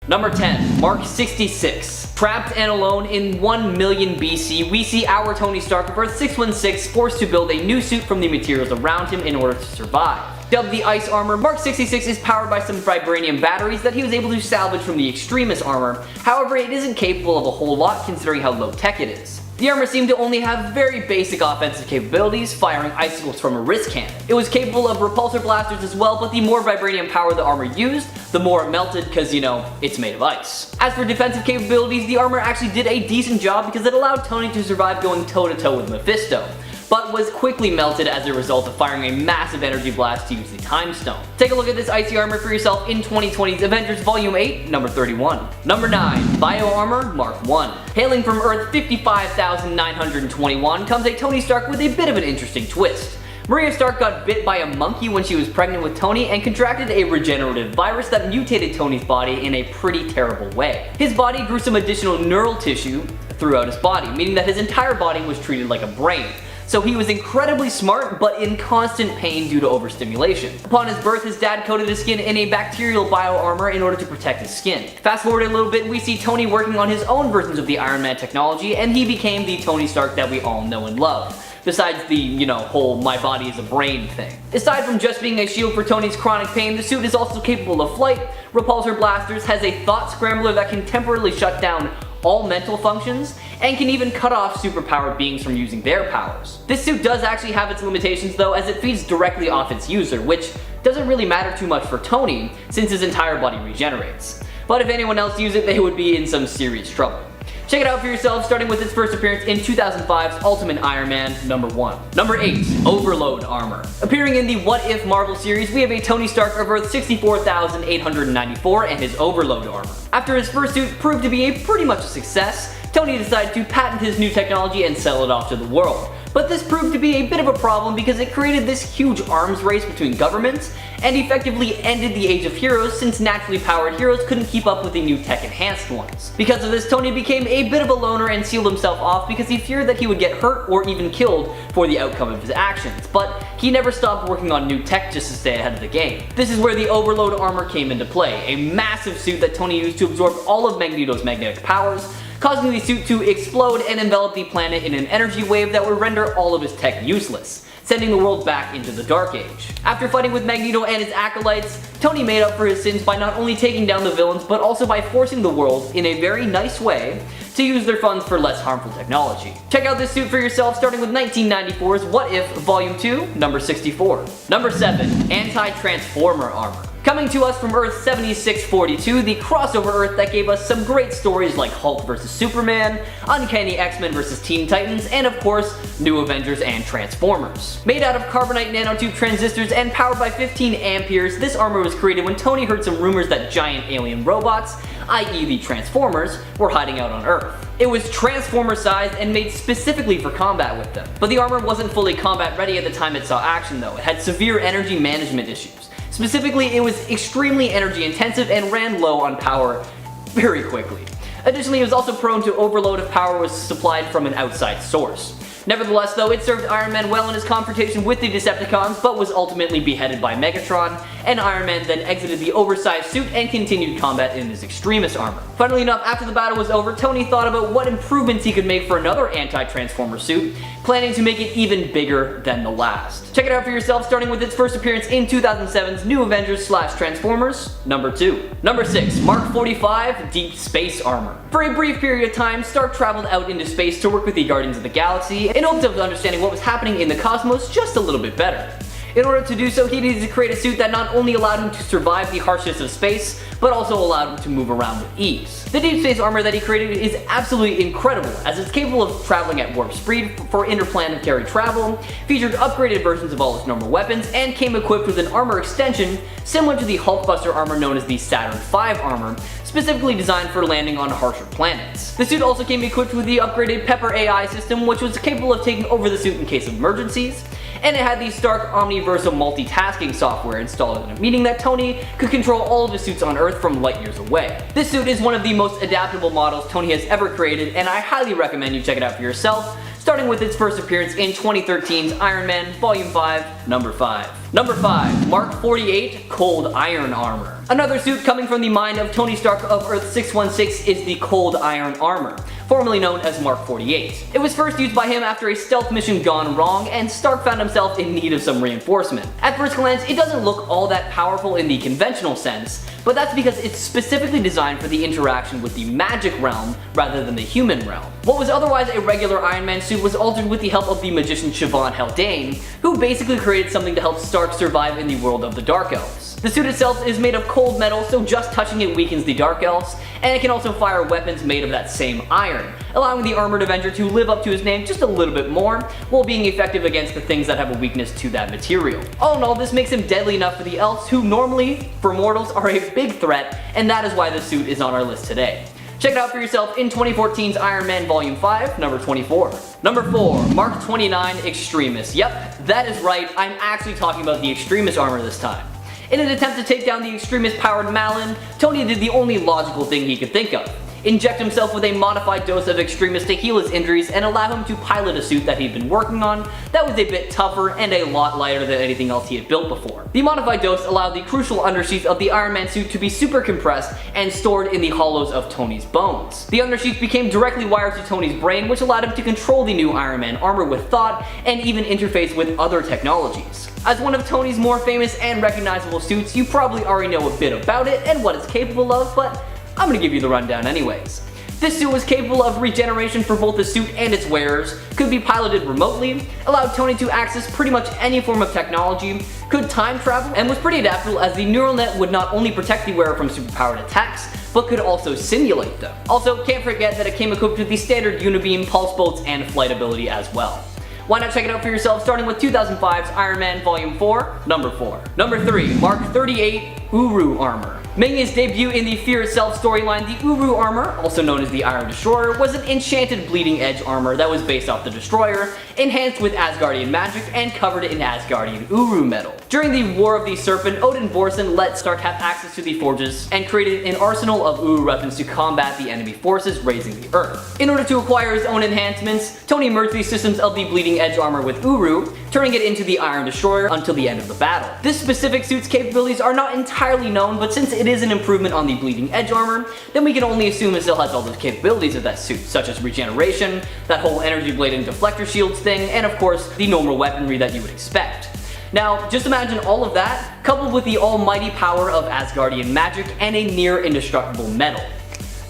Number 10. Mark 66. Trapped and alone in 1 million BC, we see our Tony Stark of Earth 616 forced to build a new suit from the materials around him in order to survive. Dubbed the Ice Armor, Mark 66 is powered by some vibranium batteries that he was able to salvage from the Extremis armor. However, it isn't capable of a whole lot considering how low tech it is. The armor seemed to only have very basic offensive capabilities, firing icicles from a wrist cannon. It was capable of repulsor blasters as well, but the more vibranium power the armor used, the more it melted because, you know, it's made of ice. As for defensive capabilities, the armor actually did a decent job because it allowed Tony to survive going toe-to-toe with Mephisto, but was quickly melted as a result of firing a massive energy blast to use the Time Stone. Take a look at this icy armor for yourself in 2020's Avengers Volume 8, number 31. Number 9. Bio Armor Mark 1. Hailing from Earth 55,921 comes a Tony Stark with a bit of an interesting twist. Maria Stark got bit by a monkey when she was pregnant with Tony and contracted a regenerative virus that mutated Tony's body in a pretty terrible way. His body grew some additional neural tissue throughout his body, meaning that his entire body was treated like a brain. So he was incredibly smart, but in constant pain due to overstimulation. Upon his birth, his dad coated his skin in a bacterial bio-armor in order to protect his skin. Fast forward a little bit, we see Tony working on his own versions of the Iron Man technology, and he became the Tony Stark that we all know and love. Besides the, you know, whole my body is a brain thing. Aside from just being a shield for Tony's chronic pain, the suit is also capable of flight, repulsor blasters, has a thought scrambler that can temporarily shut down all mental functions, and can even cut off superpowered beings from using their powers. This suit does actually have its limitations though, as it feeds directly off its user, which doesn't really matter too much for Tony, since his entire body regenerates. But if anyone else used it, they would be in some serious trouble. Check it out for yourself, starting with its first appearance in 2005's Ultimate Iron Man number 1. Number 8. Overload Armor. Appearing in the What If Marvel series, we have a Tony Stark of Earth 64,894 and his Overload Armor. After his first suit proved to be pretty much a success, Tony decided to patent his new technology and sell it off to the world. But this proved to be a bit of a problem because it created this huge arms race between governments and effectively ended the Age of Heroes, since naturally powered heroes couldn't keep up with the new tech enhanced ones. Because of this, Tony became a bit of a loner and sealed himself off because he feared that he would get hurt or even killed for the outcome of his actions, but he never stopped working on new tech just to stay ahead of the game. This is where the Overload Armor came into play, a massive suit that Tony used to absorb all of Magneto's magnetic powers, causing the suit to explode and envelop the planet in an energy wave that would render all of his tech useless, sending the world back into the Dark Age. After fighting with Magneto and his acolytes, Tony made up for his sins by not only taking down the villains, but also by forcing the world, in a very nice way, to use their funds for less harmful technology. Check out this suit for yourself, starting with 1994's What If Volume 2, number 64. Number 7. Anti-Transformer Armor. Coming to us from Earth 7642, the crossover Earth that gave us some great stories like Hulk vs. Superman, Uncanny X-Men vs. Teen Titans, and of course, New Avengers and Transformers. Made out of carbonite nanotube transistors and powered by 15 amperes, this armor was created when Tony heard some rumors that giant alien robots, i.e. the Transformers, were hiding out on Earth. It was Transformer sized and made specifically for combat with them. But the armor wasn't fully combat ready at the time it saw action though. It had severe energy management issues. Specifically, it was extremely energy intensive and ran low on power very quickly. Additionally, it was also prone to overload if power was supplied from an outside source. Nevertheless though, it served Iron Man well in his confrontation with the Decepticons, but was ultimately beheaded by Megatron, and Iron Man then exited the oversized suit and continued combat in his Extremis armor. Funnily enough, after the battle was over, Tony thought about what improvements he could make for another anti-Transformer suit, planning to make it even bigger than the last. Check it out for yourself, starting with its first appearance in 2007's New Avengers / Transformers, number 2. Number 6. Mark 45 Deep Space Armor. For a brief period of time, Stark traveled out into space to work with the Guardians of the Galaxy in hopes of understanding what was happening in the cosmos just a little bit better. In order to do so, he needed to create a suit that not only allowed him to survive the harshness of space, but also allowed him to move around with ease. The deep space armor that he created is absolutely incredible, as it's capable of traveling at warp speed for interplanetary travel, featured upgraded versions of all its normal weapons, and came equipped with an armor extension similar to the HULKBUSTER armor known as the Saturn V armor, specifically designed for landing on harsher planets. The suit also came equipped with the upgraded Pepper AI system, which was capable of taking over the suit in case of emergencies, and it had the Stark Omniversal multitasking software installed in it, meaning that Tony could control all of his suits on Earth from light years away. This suit is one of the most adaptable models Tony has ever created, and I highly recommend you check it out for yourself, starting with its first appearance in 2013's Iron Man Volume 5, Number 5. Number 5. Mark 48 Cold Iron Armor. Another suit coming from the mind of Tony Stark of Earth 616 is the Cold Iron Armor, formerly known as Mark 48. It was first used by him after a stealth mission gone wrong, and Stark found himself in need of some reinforcement. At first glance, it doesn't look all that powerful in the conventional sense, but that's because it's specifically designed for the interaction with the magic realm rather than the human realm. What was otherwise a regular Iron Man suit was altered with the help of the magician Siobhan Haldane, who basically created something to help Stark survive in the world of the Dark Elves. The suit itself is made of cold metal, so just touching it weakens the Dark Elves, and it can also fire weapons made of that same iron, allowing the Armored Avenger to live up to his name just a little bit more, while being effective against the things that have a weakness to that material. All in all, this makes him deadly enough for the Elves, who normally, for mortals, are a big threat, and that is why this suit is on our list today. Check it out for yourself in 2014's Iron Man Volume 5, Number 24. Number 4. Mark 29 Extremis. Yep, that is right, I'm actually talking about the Extremis armor this time. In an attempt to take down the Extremis-powered Malin, Tony did the only logical thing he could think of. Inject himself with a modified dose of Extremis to heal his injuries and allow him to pilot a suit that he'd been working on that was a bit tougher and a lot lighter than anything else he had built before. The modified dose allowed the crucial undersheath of the Iron Man suit to be super compressed and stored in the hollows of Tony's bones. The undersheath became directly wired to Tony's brain, which allowed him to control the new Iron Man armor with thought and even interface with other technologies. As one of Tony's more famous and recognizable suits, you probably already know a bit about it and what it's capable of, but I'm gonna give you the rundown anyways. This suit was capable of regeneration for both the suit and its wearers, could be piloted remotely, allowed Tony to access pretty much any form of technology, could time travel, and was pretty adaptable as the neural net would not only protect the wearer from superpowered attacks, but could also simulate them. Also, can't forget that it came equipped with the standard unibeam, pulse bolts, and flight ability as well. Why not check it out for yourself, starting with 2005's Iron Man Volume 4, Number 4. Number 3. Mark 38 Uru Armor. Making its debut in the Fear Itself storyline, the Uru armor, also known as the Iron Destroyer, was an enchanted bleeding edge armor that was based off the Destroyer, enhanced with Asgardian magic, and covered in Asgardian Uru metal. During the War of the Serpent, Odin Borson let Stark have access to the forges and created an arsenal of Uru weapons to combat the enemy forces raising the Earth. In order to acquire his own enhancements, Tony merged the systems of the bleeding edge armor with Uru, turning it into the Iron Destroyer until the end of the battle. This specific suit's capabilities are not entirely known, but since it is an improvement on the bleeding edge armor, then we can only assume it still has all those capabilities of that suit, such as regeneration, that whole energy blade and deflector shields thing, and of course, the normal weaponry that you would expect. Now, just imagine all of that, coupled with the almighty power of Asgardian magic and a near indestructible metal.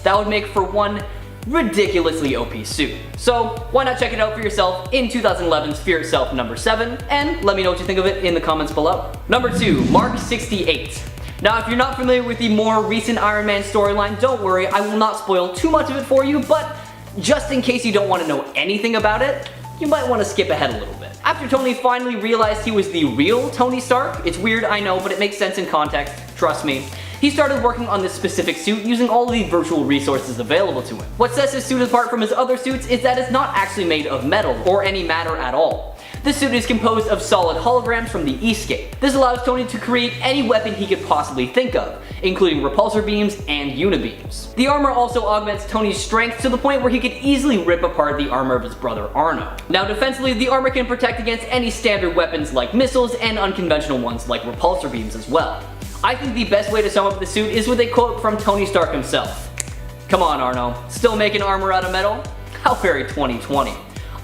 That would make for one ridiculously OP suit. So why not check it out for yourself in 2011's Fear Itself Number 7, and let me know what you think of it in the comments below. Number 2. Mark 68. Now, if you're not familiar with the more recent Iron Man storyline, don't worry, I will not spoil too much of it for you, but just in case you don't want to know anything about it, you might want to skip ahead a little bit. After Tony finally realized he was the real Tony Stark, it's weird, I know, but it makes sense in context, trust me, he started working on this specific suit using all of the virtual resources available to him. What sets his suit apart from his other suits is that it's not actually made of metal or any matter at all. This suit is composed of solid holograms from the E-scape. This allows Tony to create any weapon he could possibly think of, including repulsor beams and unibeams. The armor also augments Tony's strength to the point where he could easily rip apart the armor of his brother Arno. Now defensively, the armor can protect against any standard weapons like missiles and unconventional ones like repulsor beams as well. I think the best way to sum up the suit is with a quote from Tony Stark himself. "Come on, Arno, still making armor out of metal? How very 2020.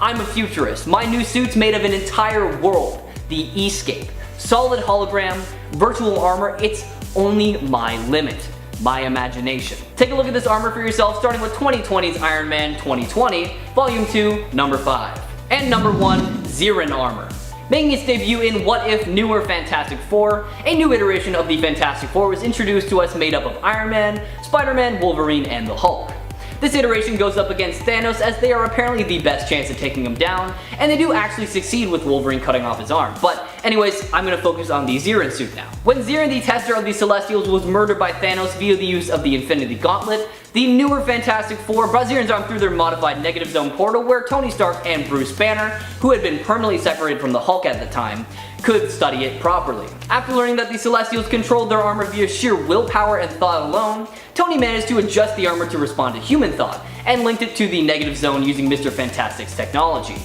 I'm a futurist. My new suit's made of an entire world, the E-scape. Solid hologram, virtual armor, it's only my limit. My imagination." Take a look at this armor for yourself, starting with 2020's Iron Man 2020, Volume 2, Number 5. And Number 1, ZIRAN armor. Making its debut in What If Newer Fantastic Four, a new iteration of the Fantastic Four was introduced to us made up of Iron Man, Spider-Man, Wolverine, and the Hulk. This iteration goes up against Thanos as they are apparently the best chance of taking him down, and they do actually succeed with Wolverine cutting off his arm, but Anyways, I'm gonna focus on the ZIRAN suit now. When ZIRAN, the tester of the Celestials, was murdered by Thanos via the use of the Infinity Gauntlet, the newer Fantastic Four brought ZIRAN's arm through their modified Negative Zone portal where Tony Stark and Bruce Banner, who had been permanently separated from the Hulk at the time, could study it properly. After learning that the Celestials controlled their armor via sheer willpower and thought alone, Tony managed to adjust the armor to respond to human thought, and linked it to the Negative Zone using Mr. Fantastic's technology,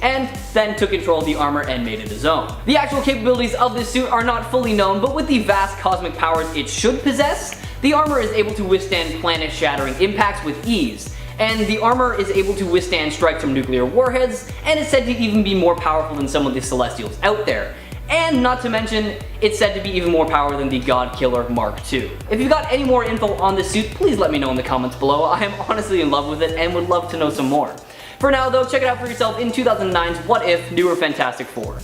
and then took control of the armor and made it his own. The actual capabilities of this suit are not fully known, but with the vast cosmic powers it should possess, the armor is able to withstand planet-shattering impacts with ease, and the armor is able to withstand strikes from nuclear warheads, and is said to even be more powerful than some of the Celestials out there. And not to mention, it's said to be even more powerful than the God Killer Mark II. If you've got any more info on this suit, please let me know in the comments below. I am honestly in love with it and would love to know some more. For now though, check it out for yourself in 2009's What If Newer Fantastic Four.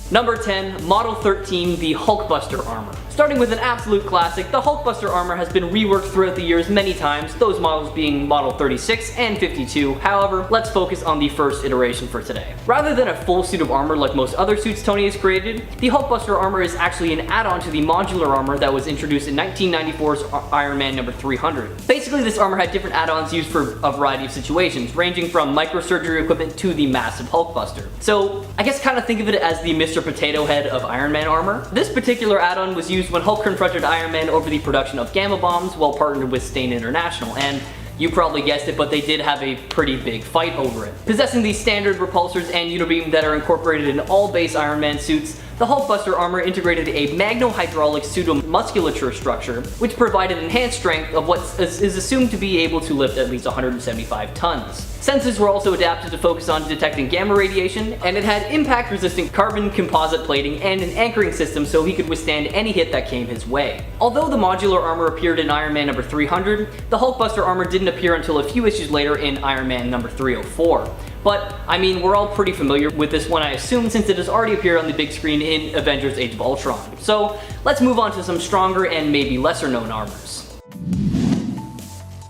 Number 10, Model 13, the HULKBUSTER armor. Starting with an absolute classic, the HULKBUSTER armor has been reworked throughout the years many times, those models being Model 36 and 52, however, let's focus on the first iteration for today. Rather than a full suit of armor like most other suits Tony has created, the HULKBUSTER armor is actually an add-on to the modular armor that was introduced in 1994's Iron Man number 300. Basically, this armor had different add-ons used for a variety of situations, ranging from microsurgery equipment to the massive HULKBUSTER. So, I guess kind of think of it as the Mr. Potato Head of Iron Man armor. This particular add-on was used when Hulk confronted Iron Man over the production of gamma bombs while partnered with Stain International, and you probably guessed it, but they did have a pretty big fight over it. Possessing the standard repulsors and unibeam that are incorporated in all base Iron Man suits, the HULKBUSTER armor integrated a magno-hydraulic pseudo-musculature structure, which provided enhanced strength of what is assumed to be able to lift at least 175 tons. Sensors were also adapted to focus on detecting gamma radiation, and it had impact-resistant carbon composite plating and an anchoring system so he could withstand any hit that came his way. Although the modular armor appeared in Iron Man number 300, the HULKBUSTER armor didn't appear until a few issues later in Iron Man number 304. But, I mean, we're all pretty familiar with this one, I assume, since it has already appeared on the big screen in Avengers Age of Ultron. So, let's move on to some stronger and maybe lesser known armors.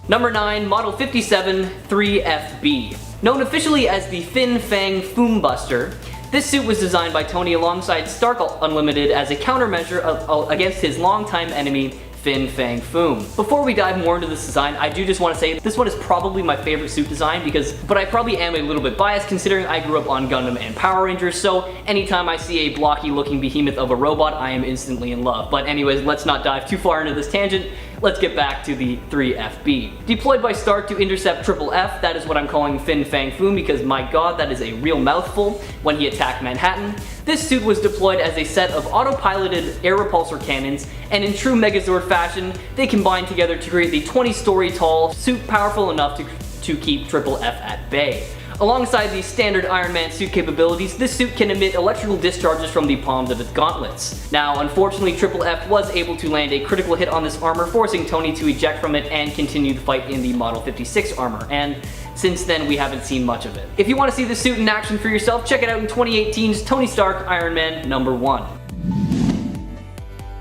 Number 9, Model 57 3FB. Known officially as the Fin Fang Foom Buster, this suit was designed by Tony alongside Stark Unlimited as a countermeasure against his longtime enemy, Fin Fang Foom. Before we dive more into this design, I do just want to say this one is probably my favorite suit design but I probably am a little bit biased considering I grew up on Gundam and Power Rangers, so anytime I see a blocky looking behemoth of a robot, I am instantly in love. But anyways, let's not dive too far into this tangent. Let's get back to the 3FB. Deployed by Stark to intercept Triple F, that is what I'm calling Fin Fang Foom because my god, that is a real mouthful, when he attacked Manhattan. This suit was deployed as a set of autopiloted air repulsor cannons, and in true Megazord fashion, they combined together to create the 20-story tall suit powerful enough to keep Triple F at bay. Alongside the standard Iron Man suit capabilities, this suit can emit electrical discharges from the palms of its gauntlets. Now, unfortunately, Triple F was able to land a critical hit on this armor, forcing Tony to eject from it and continue the fight in the Model 56 armor, and since then we haven't seen much of it. If you want to see the suit in action for yourself, check it out in 2018's Tony Stark Iron Man number 1.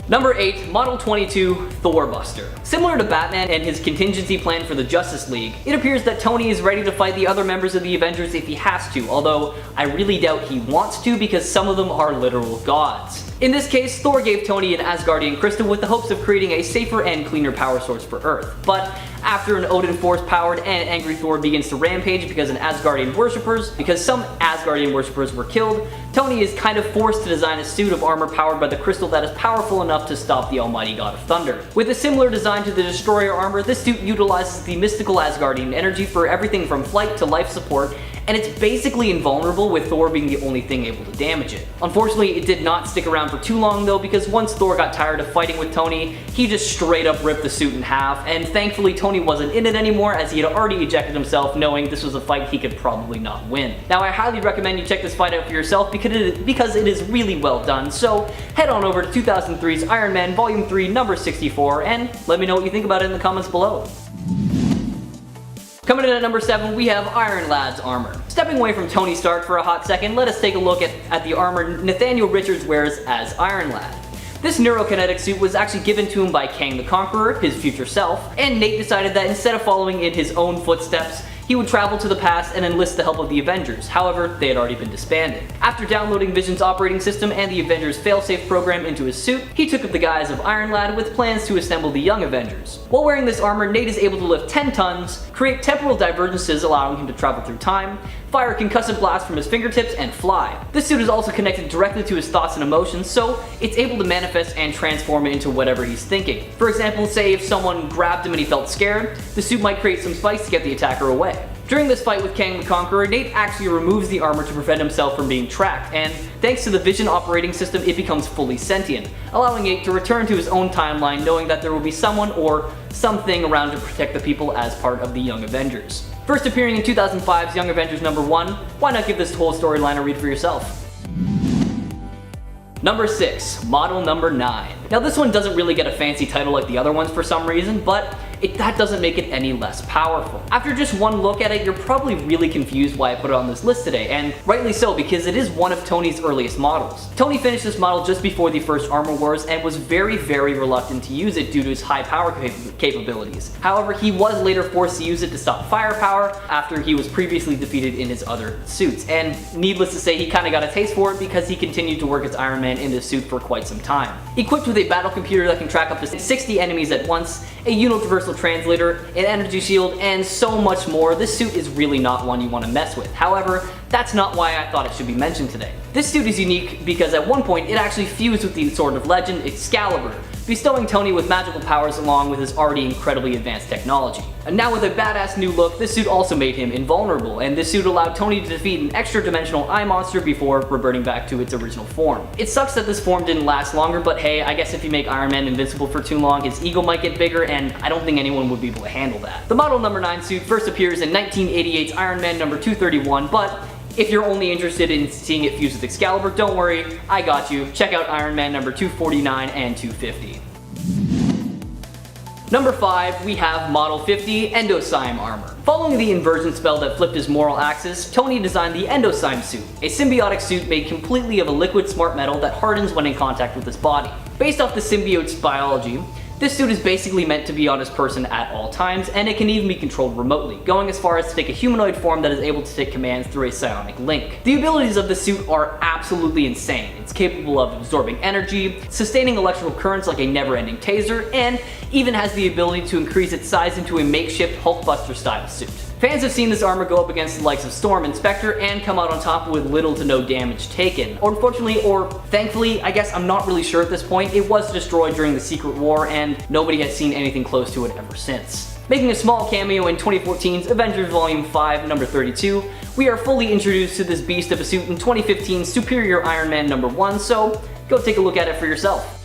Number 8, Model 22, THORBUSTER. Similar to Batman and his contingency plan for the Justice League, it appears that Tony is ready to fight the other members of the Avengers if he has to, although I really doubt he wants to because some of them are literal gods. In this case, Thor gave Tony an Asgardian crystal with the hopes of creating a safer and cleaner power source for Earth. But after an Odin Force-powered and angry Thor begins to rampage because some Asgardian worshippers were killed, Tony is kind of forced to design a suit of armor powered by the crystal that is powerful enough to stop the almighty god of thunder. With a similar design to the Destroyer armor, this suit utilizes the mystical Asgardian energy for everything from flight to life support, and it's basically invulnerable with Thor being the only thing able to damage it. Unfortunately, it did not stick around for too long though, because once Thor got tired of fighting with Tony, he just straight up ripped the suit in half, and thankfully Tony wasn't in it anymore as he had already ejected himself, knowing this was a fight he could probably not win. Now I highly recommend you check this fight out for yourself because it is really well done, so head on over to 2003's Iron Man Volume 3 number 64 and let me know what you think about it in the comments below. Coming in at number 7, we have Iron Lad's armor. Stepping away from Tony Stark for a hot second, let us take a look at the armor Nathaniel Richards wears as Iron Lad. This neurokinetic suit was actually given to him by Kang the Conqueror, his future self, and Nate decided that instead of following in his own footsteps, he would travel to the past and enlist the help of the Avengers. However, they had already been disbanded. After downloading Vision's operating system and the Avengers failsafe program into his suit, he took up the guise of Iron Lad with plans to assemble the Young Avengers. While wearing this armor, Nate is able to lift 10 tons, create temporal divergences allowing him to travel through time, fire a concussive blast from his fingertips, and fly. This suit is also connected directly to his thoughts and emotions, so it's able to manifest and transform into whatever he's thinking. For example, say if someone grabbed him and he felt scared, the suit might create some spikes to get the attacker away. During this fight with Kang the Conqueror, Nate actually removes the armor to prevent himself from being tracked, and thanks to the Vision operating system, it becomes fully sentient, allowing Nate to return to his own timeline knowing that there will be someone or something around to protect the people as part of the Young Avengers. First appearing in 2005's Young Avengers #1, why not give this whole storyline a read for yourself? Number 6, Model Number 9. Now this one doesn't really get a fancy title like the other ones for some reason, but that doesn't make it any less powerful. After just one look at it, you're probably really confused why I put it on this list today, and rightly so because it is one of Tony's earliest models. Tony finished this model just before the first Armor Wars and was very reluctant to use it due to its high power capabilities. However, he was later forced to use it to stop firepower after he was previously defeated in his other suits, and needless to say he kinda got a taste for it because he continued to work as Iron Man in this suit for quite some time. Equipped with a battle computer that can track up to 60 enemies at once, a universal translator, an energy shield, and so much more, this suit is really not one you want to mess with. However, that's not why I thought it should be mentioned today. This suit is unique because at one point it actually fused with the Sword of Legend, Excalibur, bestowing Tony with magical powers along with his already incredibly advanced technology. And now with a badass new look, this suit also made him invulnerable, and this suit allowed Tony to defeat an extra-dimensional eye monster before reverting back to its original form. It sucks that this form didn't last longer, but hey, I guess if you make Iron Man invincible for too long, his ego might get bigger, and I don't think anyone would be able to handle that. The Model Number 9 suit first appears in 1988's Iron Man #231, but if you're only interested in seeing it fused with Excalibur, don't worry, I got you. Check out Iron Man #249 and 250. Number 5, we have Model 50 Endocyme Armor. Following the inversion spell that flipped his moral axis, Tony designed the Endocyme suit, a symbiotic suit made completely of a liquid smart metal that hardens when in contact with his body. Based off the symbiote's biology, this suit is basically meant to be on his person at all times, and it can even be controlled remotely, going as far as to take a humanoid form that is able to take commands through a psionic link. The abilities of the suit are absolutely insane. It's capable of absorbing energy, sustaining electrical currents like a never-ending taser, and even has the ability to increase its size into a makeshift Hulkbuster style suit. Fans have seen this armor go up against the likes of Storm and Spectre and come out on top with little to no damage taken. Unfortunately, or thankfully, I guess I'm not really sure at this point, it was destroyed during the Secret War and nobody has seen anything close to it ever since. Making a small cameo in 2014's Avengers Volume 5, number 32, we are fully introduced to this beast of a suit in 2015's Superior Iron Man #1, so go take a look at it for yourself.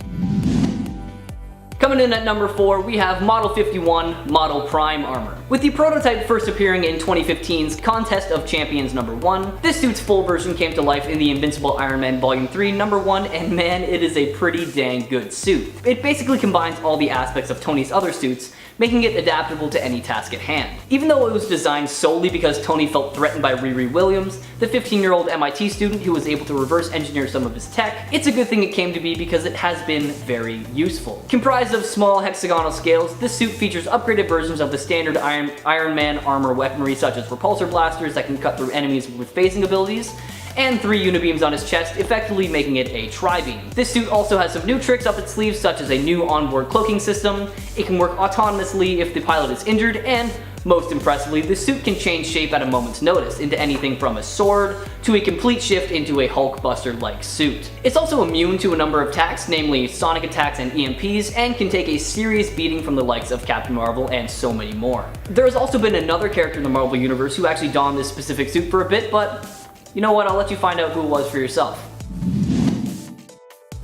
Coming in at number 4, we have Model 51 Model Prime Armor. With the prototype first appearing in 2015's Contest of Champions #1, this suit's full version came to life in the Invincible Iron Man Volume 3 #1, and man, it is a pretty dang good suit. It basically combines all the aspects of Tony's other suits, making it adaptable to any task at hand. Even though it was designed solely because Tony felt threatened by Riri Williams, the 15-year-old MIT student who was able to reverse engineer some of his tech, it's a good thing it came to be because it has been very useful. Comprised of small hexagonal scales, this suit features upgraded versions of the standard Iron Man armor weaponry such as repulsor blasters that can cut through enemies with phasing abilities, and 3 unibeams on his chest, effectively making it a tri-beam. This suit also has some new tricks up its sleeves, such as a new onboard cloaking system. It can work autonomously if the pilot is injured, and most impressively, the suit can change shape at a moment's notice into anything from a sword to a complete shift into a HULKBUSTER-like suit. It's also immune to a number of attacks, namely sonic attacks and EMPs, and can take a serious beating from the likes of Captain Marvel and so many more. There has also been another character in the Marvel Universe who actually donned this specific suit for a bit, but you know what, I'll let you find out who it was for yourself.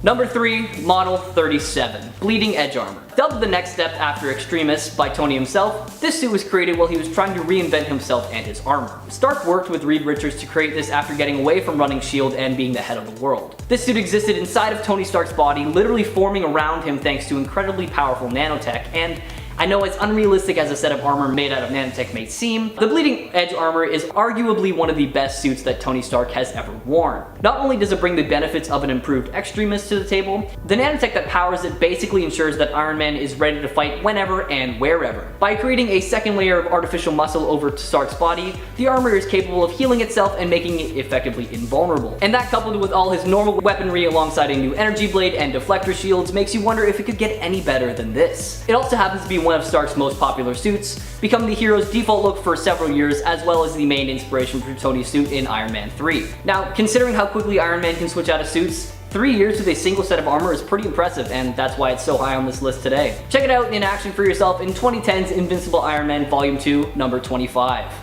Number 3, Model 37, Bleeding Edge Armor. Dubbed the next step after Extremis by Tony himself, this suit was created while he was trying to reinvent himself and his armor. Stark worked with Reed Richards to create this after getting away from running S.H.I.E.L.D. and being the head of the world. This suit existed inside of Tony Stark's body, literally forming around him thanks to incredibly powerful nanotech, and I know as unrealistic as a set of armor made out of nanotech may seem, the bleeding edge armor is arguably one of the best suits that Tony Stark has ever worn. Not only does it bring the benefits of an improved Extremis to the table, the nanotech that powers it basically ensures that Iron Man is ready to fight whenever and wherever. By creating a second layer of artificial muscle over Stark's body, the armor is capable of healing itself and making it effectively invulnerable. And that, coupled with all his normal weaponry alongside a new energy blade and deflector shields, makes you wonder if it could get any better than this. It also happens to be one of Stark's most popular suits, becoming the hero's default look for several years, as well as the main inspiration for Tony's suit in Iron Man 3. Now, considering how quickly Iron Man can switch out of suits, 3 years with a single set of armor is pretty impressive, and that's why it's so high on this list today. Check it out in action for yourself in 2010's Invincible Iron Man Volume 2, number 25.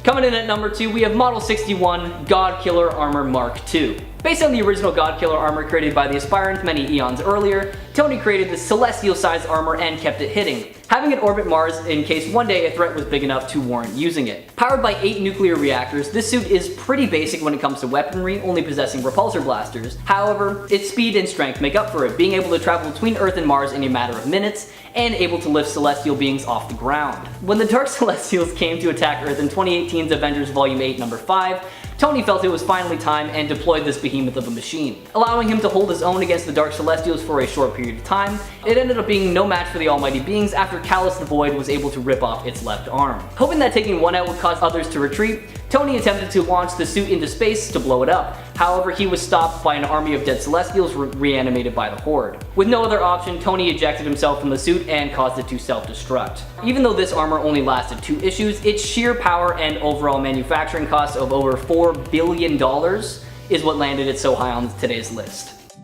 Coming in at number 2, we have Model 61 God Killer Armor Mark II. Based on the original God Killer armor created by the Aspirant many eons earlier, Tony created this celestial-sized armor and kept it hitting, having it orbit Mars in case one day a threat was big enough to warrant using it. Powered by 8 nuclear reactors, this suit is pretty basic when it comes to weaponry, only possessing repulsor blasters. However, its speed and strength make up for it, being able to travel between Earth and Mars in a matter of minutes, and able to lift celestial beings off the ground. When the Dark Celestials came to attack Earth in 2018's Avengers Volume 8 number 5, Tony felt it was finally time and deployed this behemoth of a machine. Allowing him to hold his own against the Dark Celestials for a short period of time, it ended up being no match for the almighty beings after Callus the Void was able to rip off its left arm. Hoping that taking one out would cause others to retreat, Tony attempted to launch the suit into space to blow it up. However, he was stopped by an army of dead Celestials reanimated by the Horde. With no other option, Tony ejected himself from the suit and caused it to self-destruct. Even though this armor only lasted 2 issues, its sheer power and overall manufacturing cost of over $4 billion is what landed it so high on today's list.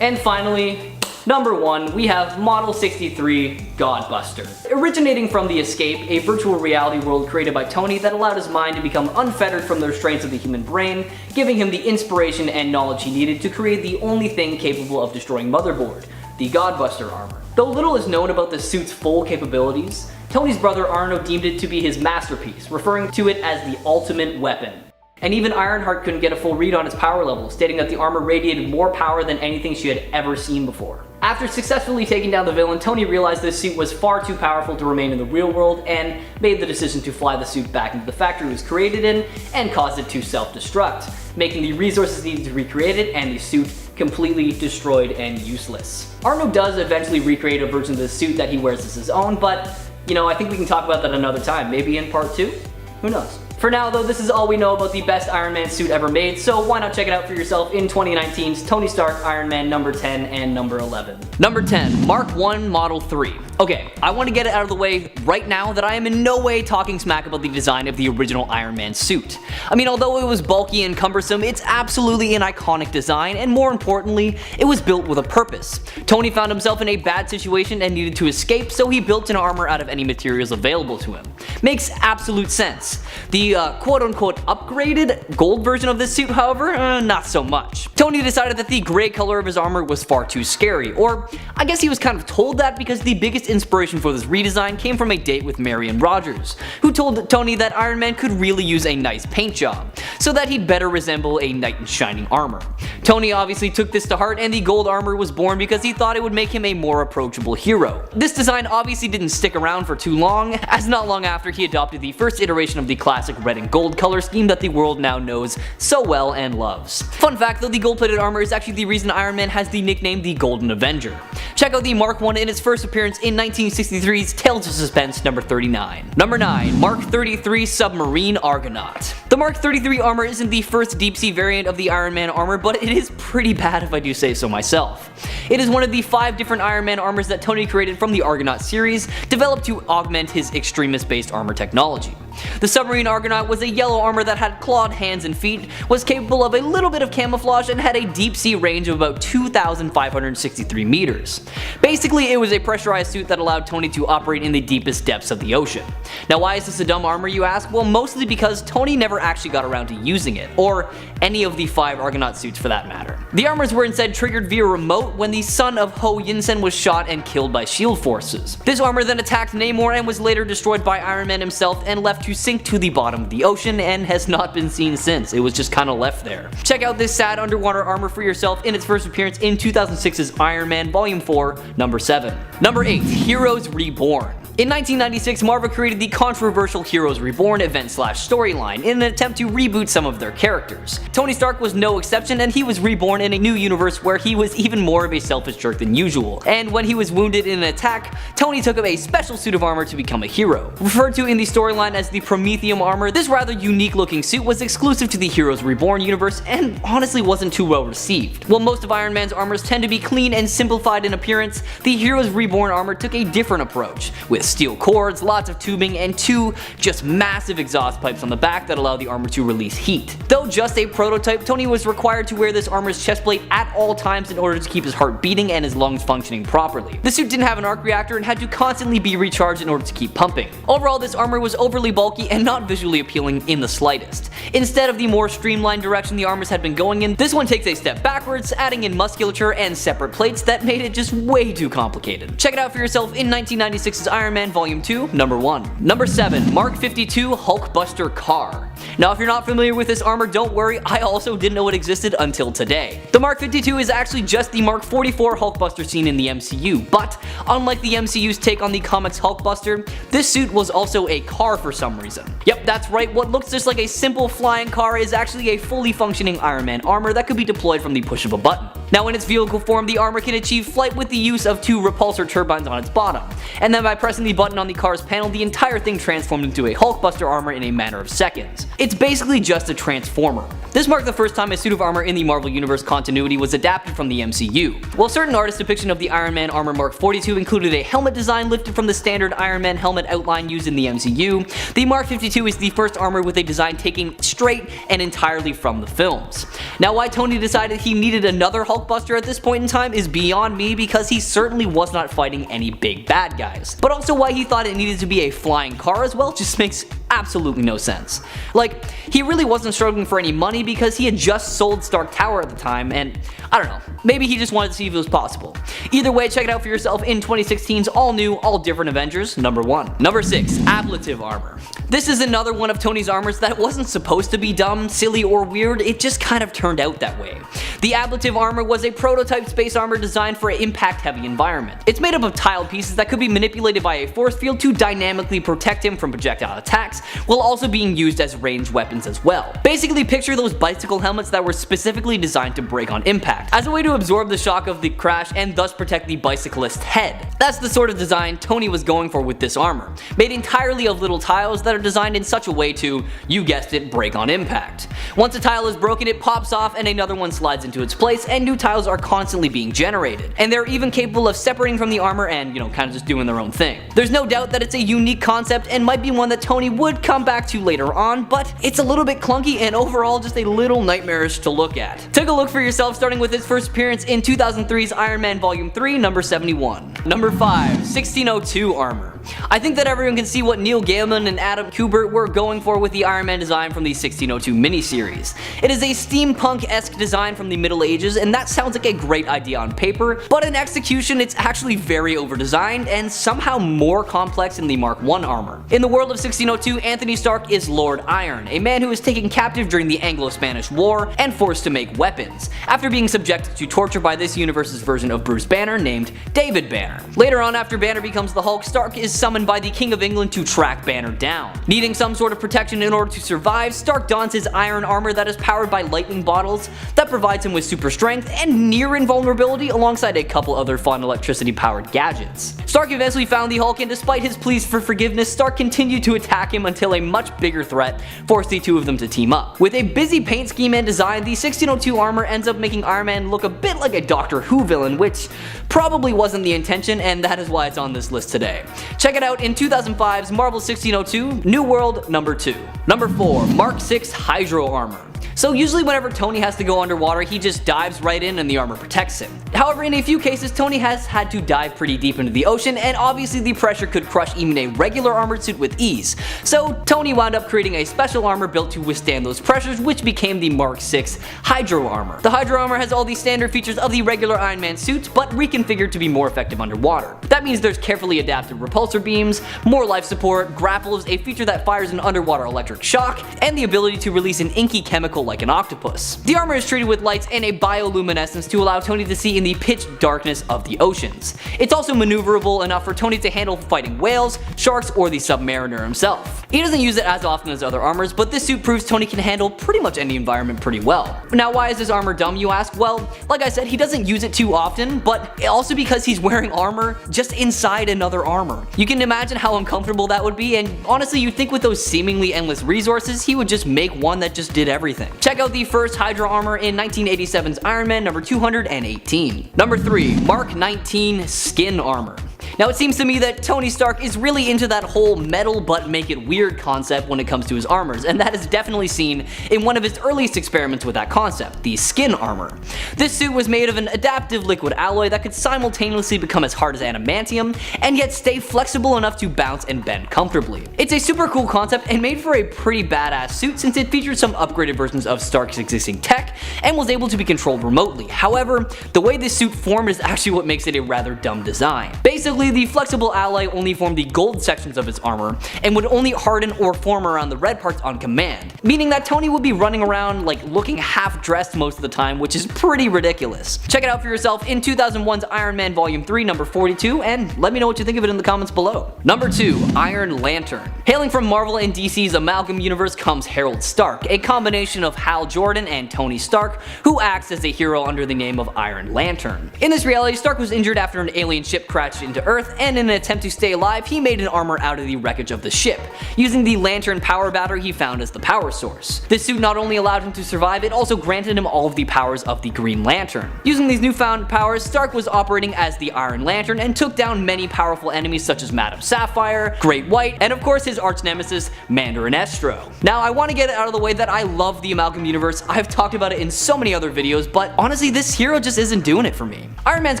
And finally, number 1, we have Model 63 GOBLIN. Originating from the Escape, a virtual reality world created by Tony that allowed his mind to become unfettered from the restraints of the human brain, giving him the inspiration and knowledge he needed to create the only thing capable of destroying Motherboard, the GOBLIN armor. Though little is known about the suit's full capabilities, Tony's brother Arno deemed it to be his masterpiece, referring to it as the ultimate weapon. And even Ironheart couldn't get a full read on its power level, stating that the armor radiated more power than anything she had ever seen before. After successfully taking down the villain, Tony realized this suit was far too powerful to remain in the real world and made the decision to fly the suit back into the factory it was created in and caused it to self-destruct, making the resources needed to recreate it and the suit completely destroyed and useless. Arno does eventually recreate a version of the suit that he wears as his own, but you know, I think we can talk about that another time, maybe in part 2? Who knows? For now though, this is all we know about the best Iron Man suit ever made, so why not check it out for yourself in 2019's Tony Stark Iron Man number 10 and number 11. Number 10, Mark I Model 3. Okay, I want to get it out of the way right now that I am in no way talking smack about the design of the original Iron Man suit. I mean, although it was bulky and cumbersome, it's absolutely an iconic design, and more importantly, it was built with a purpose. Tony found himself in a bad situation and needed to escape, so he built an armor out of any materials available to him. Makes absolute sense. The quote-unquote upgraded gold version of this suit, however, not so much. Tony decided that the gray color of his armor was far too scary, or I guess he was kind of told that because the biggest inspiration for this redesign came from a date with Marion Rogers, who told Tony that Iron Man could really use a nice paint job, so that he'd better resemble a knight in shining armor. Tony obviously took this to heart, and the gold armor was born because he thought it would make him a more approachable hero. This design obviously didn't stick around for too long, as not long after he adopted the first iteration of the classic red and gold color scheme that the world now knows so well and loves. Fun fact though, the gold-plated armor is actually the reason Iron Man has the nickname the Golden Avenger. Check out the Mark I in its first appearance in 1963's Tales of Suspense number 39. Number 9, Mark 33 Submarine Argonaut. The Mark 33 armor isn't the first deep sea variant of the Iron Man armor, but it is pretty bad if I do say so myself. It is one of the 5 different Iron Man armors that Tony created from the Argonaut series, developed to augment his Extremis-based armor technology. The Submarine Argonaut was a yellow armor that had clawed hands and feet, was capable of a little bit of camouflage, and had a deep sea range of about 2,563 meters. Basically, it was a pressurized suit that allowed Tony to operate in the deepest depths of the ocean. Now why is this a dumb armor, you ask? Well, mostly because Tony never actually got around to using it, or any of the 5 Argonaut suits for that matter. The armors were instead triggered via remote when the son of Ho Yinsen was shot and killed by SHIELD forces. This armor then attacked Namor and was later destroyed by Iron Man himself and left to sink to the bottom of the ocean and has not been seen since. It was just kind of left there. Check out this sad underwater armor for yourself in its first appearance in 2006's Iron Man Volume 4, number 7. Number 8. Heroes Reborn. In 1996, Marvel created the controversial Heroes Reborn event/storyline in an attempt to reboot some of their characters. Tony Stark was no exception, and he was reborn in a new universe where he was even more of a selfish jerk than usual. And when he was wounded in an attack, Tony took up a special suit of armor to become a hero. Referred to in the storyline as the Prometheum armor, this rather unique looking suit was exclusive to the Heroes Reborn universe and honestly wasn't too well received. While most of Iron Man's armors tend to be clean and simplified in appearance, the Heroes Reborn armor took a different approach, with steel cords, lots of tubing, and 2 just massive exhaust pipes on the back that allow the armor to release heat. Though just a prototype, Tony was required to wear this armor's chestplate at all times in order to keep his heart beating and his lungs functioning properly. The suit didn't have an arc reactor and had to constantly be recharged in order to keep pumping. Overall, this armor was overly bulky and not visually appealing in the slightest. Instead of the more streamlined direction the armors had been going in, this one takes a step backwards, adding in musculature and separate plates that made it just way too complicated. Check it out for yourself in 1996's Iron Man Volume 2, number 1. Number 7. Mark 52 HULKBUSTER car. Now if you're not familiar with this armor, don't worry, I also didn't know it existed until today. The Mark 52 is actually just the Mark 44 HULKBUSTER seen in the MCU, but unlike the MCU's take on the comics HULKBUSTER, this suit was also a car for some reason. Yep, that's right, what looks just like a simple flying car is actually a fully functioning Iron Man armor that could be deployed from the push of a button. Now in its vehicle form, the armor can achieve flight with the use of 2 repulsor turbines on its bottom, and then by pressing the button on the car's panel, the entire thing transformed into a HULKBUSTER armor in a matter of seconds. It's basically just a transformer. This marked the first time a suit of armor in the Marvel Universe continuity was adapted from the MCU. While certain artists' depiction of the Iron Man armor Mark 42 included a helmet design lifted from the standard Iron Man helmet outline used in the MCU, the Mark 52 is the first armor with a design taken straight and entirely from the films. Now why Tony decided he needed another HULKBUSTER at this point in time is beyond me, because he certainly was not fighting any big bad guys. But also why he thought it needed to be a flying car as well just makes absolutely no sense. Like, he really wasn't struggling for any money because he had just sold Stark Tower at the time, and I don't know, maybe he just wanted to see if it was possible. Either way, check it out for yourself in 2016's all new, all different Avengers, number 1. Number 6. Ablative armor. This is another one of Tony's armors that wasn't supposed to be dumb, silly, or weird, it just kind of turned out that way. The Ablative armor was a prototype space armor designed for an impact-heavy environment. It's made up of tiled pieces that could be manipulated by a force field to dynamically protect him from projectile attacks, while also being used as ranged weapons as well. Basically picture those bicycle helmets that were specifically designed to break on impact, as a way to absorb the shock of the crash and thus protect the bicyclist's head. That's the sort of design Tony was going for with this armor, made entirely of little tiles that are designed in such a way to, you guessed it, break on impact. Once a tile is broken, it pops off and another one slides into its place, and new tiles are constantly being generated. And they're even capable of separating from the armor and, kind of just doing their own thing. There's no doubt that it's a unique concept and might be one that Tony would come back to later on, but it's a little bit clunky and overall just a little nightmarish to look at. Take a look for yourself, starting with its first appearance in 2003's Iron Man Volume 3, number 71. Number 5. 1602 armor. I think that everyone can see what Neil Gaiman and Adam Kubert were going for with the Iron Man design from the 1602 miniseries. It is a steampunk-esque design from the Middle Ages, and that sounds like a great idea on paper, but in execution it's actually very over-designed and somehow more complex in the Mark I armor. In the world of 1602, Anthony Stark is Lord Iron, a man who was taken captive during the Anglo-Spanish War and forced to make weapons, after being subjected to torture by this universe's version of Bruce Banner named David Banner. Later on, after Banner becomes the Hulk, Stark is summoned by the King of England to track Banner down. Needing some sort of protection in order to survive, Stark dons his iron armor that is powered by lightning bottles that provides him with super strength and near invulnerability alongside a couple other fun electricity powered gadgets. Stark eventually found the Hulk, and despite his pleas for forgiveness, Stark continued to attack him until a much bigger threat forced the two of them to team up. With a busy paint scheme and design, the 1602 armor ends up making Iron Man look a bit like a Doctor Who villain, which probably wasn't the intention, and that is why it's on this list today. Check it out in 2005's Marvel 1602 New World number 2. Number 4. Mark 6 Hydro armor. So usually whenever Tony has to go underwater, he just dives right in and the armor protects him. However, in a few cases, Tony has had to dive pretty deep into the ocean, and obviously the pressure could crush even a regular armored suit with ease. So Tony wound up creating a special armor built to withstand those pressures, which became the Mark VI Hydro Armor. The Hydro Armor has all the standard features of the regular Iron Man suits, but reconfigured to be more effective underwater. That means there's carefully adapted repulsor beams, more life support, grapples, a feature that fires an underwater electric shock, and the ability to release an inky chemical like an octopus. The armor is treated with lights and a bioluminescence to allow Tony to see in the pitch darkness of the oceans. It's also maneuverable enough for Tony to handle fighting whales, sharks, or the Submariner himself. He doesn't use it as often as other armors, but this suit proves Tony can handle pretty much any environment pretty well. Now, why is this armor dumb, you ask? Well, like I said, he doesn't use it too often, but also because he's wearing armor just inside another armor. You can imagine how uncomfortable that would be, and honestly, you'd think with those seemingly endless resources, he would just make one that just did everything. Check out the first Hydra armor in 1987's Iron Man number 218. Number 3. Mark 19 Skin Armor. Now, it seems to me that Tony Stark is really into that whole metal but make it weird concept when it comes to his armors, and that is definitely seen in one of his earliest experiments with that concept, the skin armor. This suit was made of an adaptive liquid alloy that could simultaneously become as hard as adamantium and yet stay flexible enough to bounce and bend comfortably. It's a super cool concept and made for a pretty badass suit since it featured some upgraded versions of Stark's existing tech and was able to be controlled remotely. However, the way this suit formed is actually what makes it a rather dumb design. Basically, the flexible alloy only formed the gold sections of its armor and would only harden or form around the red parts on command, meaning that Tony would be running around like looking half dressed most of the time, which is pretty ridiculous. Check it out for yourself in 2001's Iron Man Volume 3 number 42 and let me know what you think of it in the comments below. Number 2. Iron Lantern. Hailing from Marvel and DC's Amalgam Universe comes Harold Stark, a combination of Hal Jordan and Tony Stark, who acts as a hero under the name of Iron Lantern. In this reality, Stark was injured after an alien ship crashed into Earth, and in an attempt to stay alive, he made an armor out of the wreckage of the ship, using the Lantern power battery he found as the power source. This suit not only allowed him to survive, it also granted him all of the powers of the Green Lantern. Using these newfound powers, Stark was operating as the Iron Lantern and took down many powerful enemies such as Madame Sapphire, Great White, and of course his arch nemesis, Mandarin Estro. Now, I want to get it out of the way that I love the Amalgam Universe. I've talked about it in so many other videos, but honestly, this hero just isn't doing it for me. Iron Man's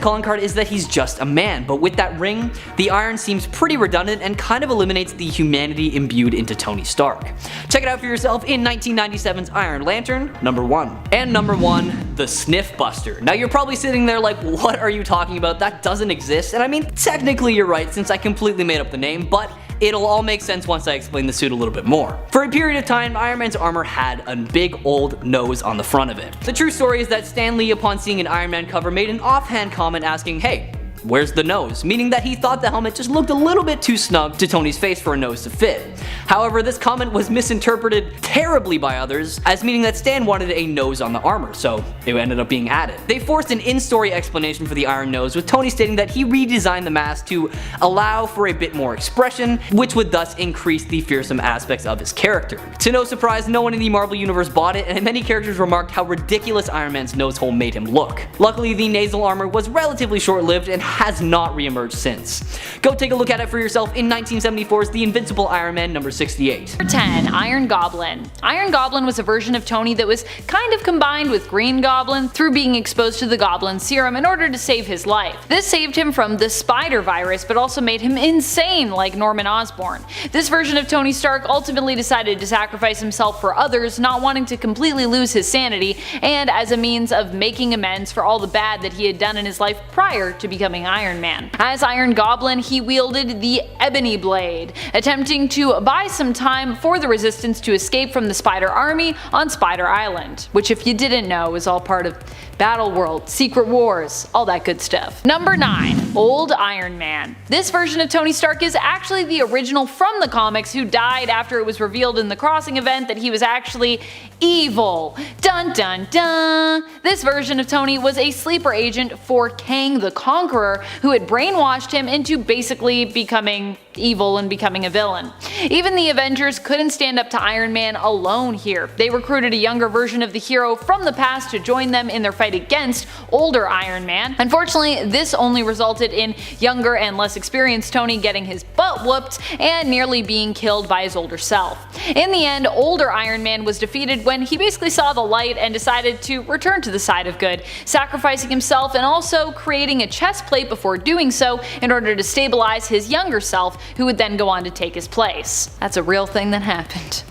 calling card is that he's just a man, but with that ring, the iron seems pretty redundant and kind of eliminates the humanity imbued into Tony Stark. Check it out for yourself in 1997's Iron Lantern, number 1. And number 1, the Sniff Buster. Now, you're probably sitting there like, what are you talking about? That doesn't exist. And I mean, technically you're right since I completely made up the name, but it'll all make sense once I explain the suit a little bit more. For a period of time, Iron Man's armor had a big old nose on the front of it. The true story is that Stan Lee, upon seeing an Iron Man cover, made an offhand comment asking, hey, where's the nose? Meaning that he thought the helmet just looked a little bit too snug to Tony's face for a nose to fit. However, this comment was misinterpreted terribly by others as meaning that Stan wanted a nose on the armor, so it ended up being added. They forced an in-story explanation for the iron nose, with Tony stating that he redesigned the mask to allow for a bit more expression, which would thus increase the fearsome aspects of his character. To no surprise, no one in the Marvel Universe bought it, and many characters remarked how ridiculous Iron Man's nose hole made him look. Luckily, the nasal armor was relatively short-lived and has not re-emerged since. Go take a look at it for yourself in 1974's The Invincible Iron Man number 68. Number 10. Iron Goblin. Iron Goblin was a version of Tony that was kind of combined with Green Goblin through being exposed to the Goblin serum in order to save his life. This saved him from the spider virus, but also made him insane like Norman Osborn. This version of Tony Stark ultimately decided to sacrifice himself for others, not wanting to completely lose his sanity, and as a means of making amends for all the bad that he had done in his life prior to becoming Iron Man. As Iron Goblin, he wielded the Ebony Blade, attempting to buy some time for the Resistance to escape from the Spider Army on Spider Island, which if you didn't know is all part of Battle World, Secret Wars, all that good stuff. Number 9. Old Iron Man. This version of Tony Stark is actually the original from the comics who died after it was revealed in the Crossing event that he was actually evil. Dun dun dun! This version of Tony was a sleeper agent for Kang the Conqueror, who had brainwashed him into basically becoming evil and becoming a villain. Even the Avengers couldn't stand up to Iron Man alone here. They recruited a younger version of the hero from the past to join them in their fight against older Iron Man. Unfortunately, this only resulted in younger and less experienced Tony getting his butt whooped and nearly being killed by his older self. In the end, older Iron Man was defeated when he basically saw the light and decided to return to the side of good, sacrificing himself and also creating a chest plate before doing so in order to stabilize his younger self, who would then go on to take his place. That's a real thing that happened.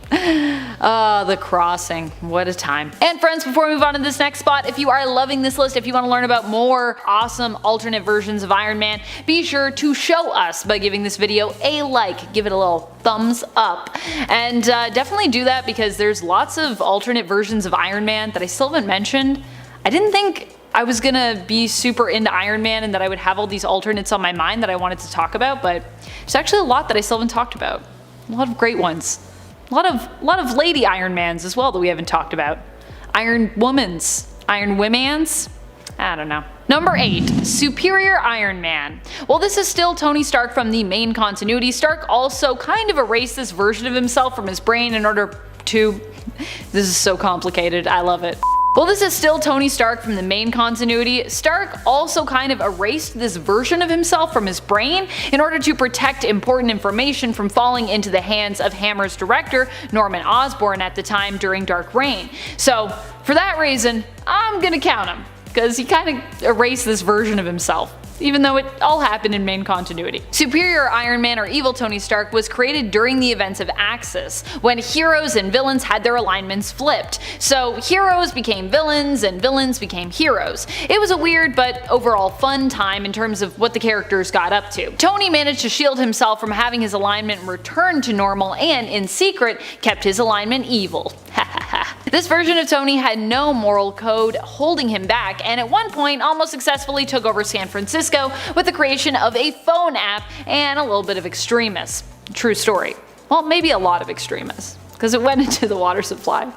The crossing. What a time. And friends, before we move on to this next spot, if you are loving this list, if you want to learn about more awesome alternate versions of Iron Man, be sure to show us by giving this video a like. Give it a little thumbs up. And definitely do that because there's lots of alternate versions of Iron Man that I still haven't mentioned. I didn't think I was gonna be super into Iron Man and that I would have all these alternates on my mind that I wanted to talk about, but there's actually a lot that I still haven't talked about. A lot of great ones. A lot of lady Iron Mans as well that we haven't talked about. Iron Womans. Iron Womans? I don't know. Number 8. Superior Iron Man. While this is still Tony Stark from the main continuity, Stark also kind of erased this version of himself from his brain in order to... This is so complicated, I love it. While this is still Tony Stark from the main continuity, Stark also kind of erased this version of himself from his brain in order to protect important information from falling into the hands of Hammer's director, Norman Osborn, at the time during Dark Reign. So for that reason, I'm gonna count him, because he kind of erased this version of himself, even though it all happened in main continuity. Superior Iron Man, or evil Tony Stark, was created during the events of Axis, when heroes and villains had their alignments flipped. So heroes became villains and villains became heroes. It was a weird but overall fun time in terms of what the characters got up to. Tony managed to shield himself from having his alignment return to normal and, in secret, kept his alignment evil. This version of Tony had no moral code holding him back, and at one point almost successfully took over San Francisco with the creation of a phone app and a little bit of Extremis. True story. Well, maybe a lot of Extremis, because it went into the water supply.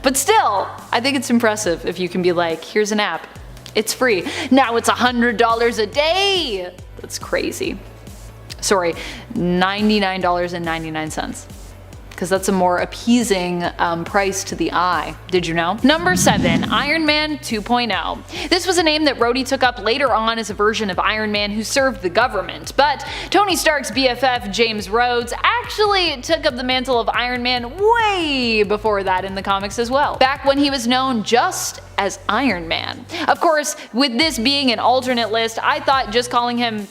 But still, I think it's impressive if you can be like, here's an app. It's free. Now it's $100 a day! That's crazy. Sorry, $99.99. Because that's a more appeasing price to the eye. Did you know? Number 7. Iron Man 2.0. This was a name that Rhodey took up later on as a version of Iron Man who served the government, but Tony Stark's BFF James Rhodes actually took up the mantle of Iron Man way before that in the comics as well, back when he was known just as Iron Man. Of course, with this being an alternate list, I thought just calling him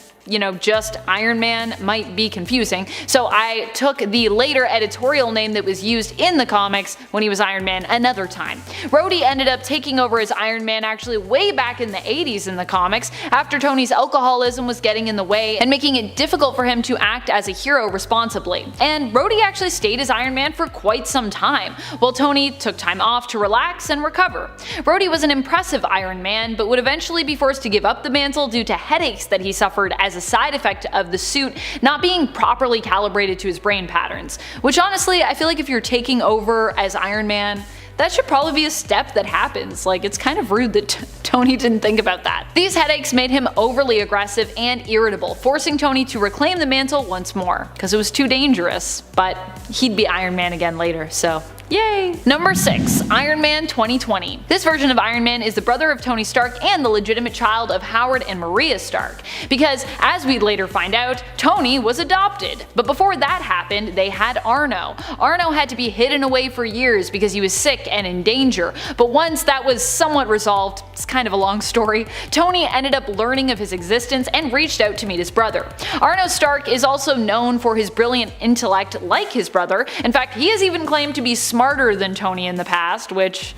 just Iron Man might be confusing, so I took the later editorial name that was used in the comics when he was Iron Man another time. Rhodey ended up taking over as Iron Man actually way back in the 80s in the comics, after Tony's alcoholism was getting in the way and making it difficult for him to act as a hero responsibly. And Rhodey actually stayed as Iron Man for quite some time, while Tony took time off to relax and recover. Rhodey was an impressive Iron Man, but would eventually be forced to give up the mantle due to headaches that he suffered as a side effect of the suit not being properly calibrated to his brain patterns. Which honestly, I feel like if you're taking over as Iron Man, that should probably be a step that happens. Like, it's kind of rude that Tony didn't think about that. These headaches made him overly aggressive and irritable, forcing Tony to reclaim the mantle once more, because it was too dangerous. But he'd be Iron Man again later, so yay! Number 6. Iron Man 2020. This version of Iron Man is the brother of Tony Stark and the legitimate child of Howard and Maria Stark, because as we'd later find out, Tony was adopted. But before that happened, they had Arno. Arno had to be hidden away for years because he was sick and in danger, but once that was somewhat resolved, it's kind of a long story, Tony ended up learning of his existence and reached out to meet his brother. Arno Stark is also known for his brilliant intellect like his brother. In fact, he has even claimed to be smarter than Tony in the past, which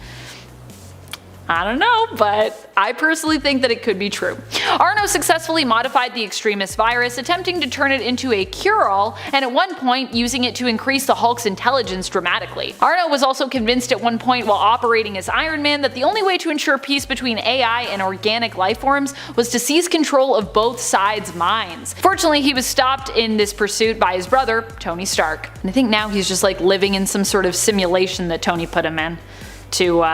I don't know, but I personally think that it could be true. Arno successfully modified the Extremis virus, attempting to turn it into a cure-all, and at one point using it to increase the Hulk's intelligence dramatically. Arno was also convinced at one point while operating as Iron Man that the only way to ensure peace between AI and organic life forms was to seize control of both sides' minds. Fortunately, he was stopped in this pursuit by his brother, Tony Stark. And I think now he's just like living in some sort of simulation that Tony put him in to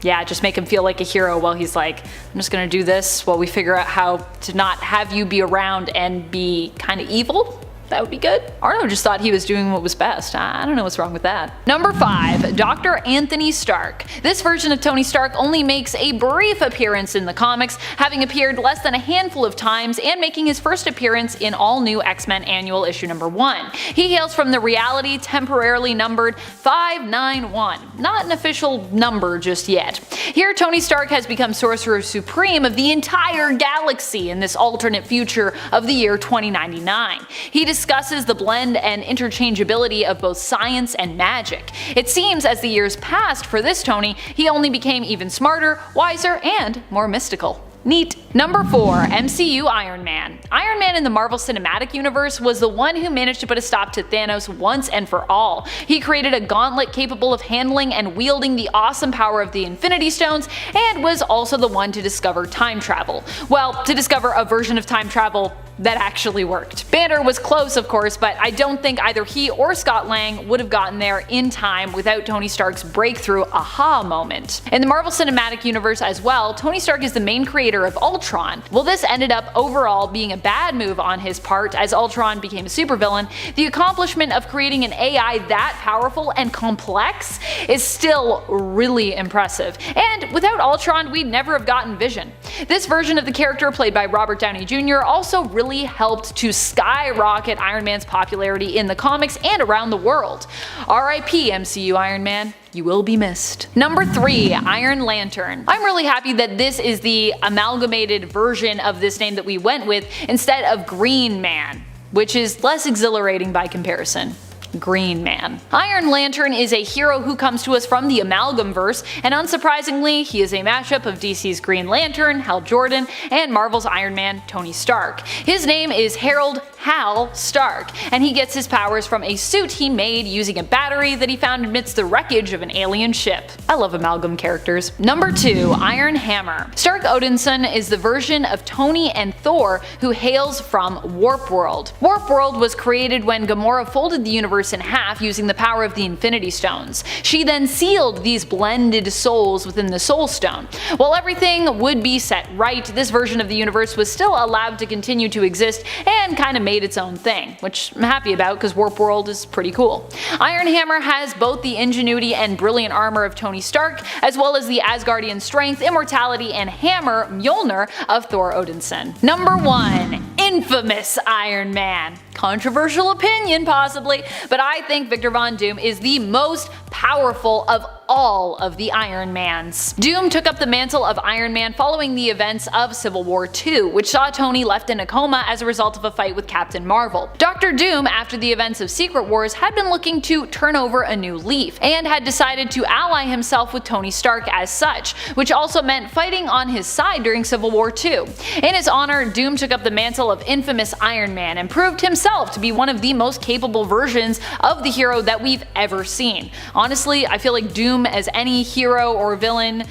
Yeah, just make him feel like a hero while he's like, I'm just gonna do this while we figure out how to not have you be around and be kind of evil. That would be good. Arno just thought he was doing what was best. I don't know what's wrong with that. Number 5. Dr. Anthony Stark. This version of Tony Stark only makes a brief appearance in the comics, having appeared less than a handful of times and making his first appearance in all new X-Men Annual Issue number 1. He hails from the reality temporarily numbered 591. Not an official number just yet. Here Tony Stark has become Sorcerer Supreme of the entire galaxy in this alternate future of the year 2099. He discusses the blend and interchangeability of both science and magic. It seems as the years passed for this Tony, he only became even smarter, wiser, and more mystical. Neat. Number 4. MCU Iron Man. Iron Man in the Marvel Cinematic Universe was the one who managed to put a stop to Thanos once and for all. He created a gauntlet capable of handling and wielding the awesome power of the Infinity Stones, and was also the one to discover time travel. Well, to discover a version of time travel that actually worked. Banner was close, of course, but I don't think either he or Scott Lang would have gotten there in time without Tony Stark's breakthrough aha moment. In the Marvel Cinematic Universe as well, Tony Stark is the main creator of Ultron. While this ended up overall being a bad move on his part as Ultron became a supervillain, the accomplishment of creating an AI that powerful and complex is still really impressive. And without Ultron, we'd never have gotten Vision. This version of the character, played by Robert Downey Jr., also really helped to skyrocket Iron Man's popularity in the comics and around the world. R.I.P. MCU Iron Man. You will be missed. Number 3. Iron Lantern. I'm really happy that this is the amalgamated version of this name that we went with instead of Green Man, which is less exhilarating by comparison. Green Man. Iron Lantern is a hero who comes to us from the Amalgamverse, and unsurprisingly, he is a mashup of DC's Green Lantern, Hal Jordan, and Marvel's Iron Man, Tony Stark. His name is Harold Hal Stark, and he gets his powers from a suit he made using a battery that he found amidst the wreckage of an alien ship. I love amalgam characters. Number 2. Iron Hammer. Stark Odinson is the version of Tony and Thor who hails from Warp World. Warp World was created when Gamora folded the universe in half using the power of the Infinity Stones. She then sealed these blended souls within the Soul Stone. While everything would be set right, this version of the universe was still allowed to continue to exist and kind of made its own thing, which I'm happy about because Warp World is pretty cool. Iron Hammer has both the ingenuity and brilliant armor of Tony Stark, as well as the Asgardian strength, immortality, and hammer Mjolnir of Thor Odinson. Number 1. Infamous Iron Man. Controversial opinion possibly, but I think Victor Von Doom is the most powerful of all of the Iron Mans. Doom took up the mantle of Iron Man following the events of Civil War II, which saw Tony left in a coma as a result of a fight with Captain Marvel. Dr. Doom, after the events of Secret Wars, had been looking to turn over a new leaf, and had decided to ally himself with Tony Stark as such, which also meant fighting on his side during Civil War II. In his honor, Doom took up the mantle of infamous Iron Man and proved himself to be one of the most capable versions of the hero that we've ever seen. Honestly, I feel like Doom as any hero or villain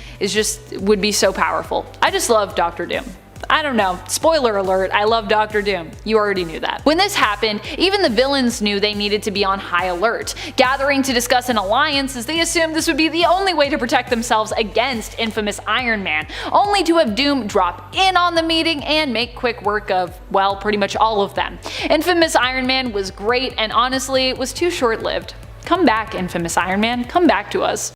would be so powerful. I just love Dr. Doom. I don't know, spoiler alert, I love Dr. Doom. You already knew that. When this happened, even the villains knew they needed to be on high alert, gathering to discuss an alliance as they assumed this would be the only way to protect themselves against infamous Iron Man, only to have Doom drop in on the meeting and make quick work of, well, pretty much all of them. Infamous Iron Man was great and honestly was too short-lived. Come back, infamous Iron Man, come back to us.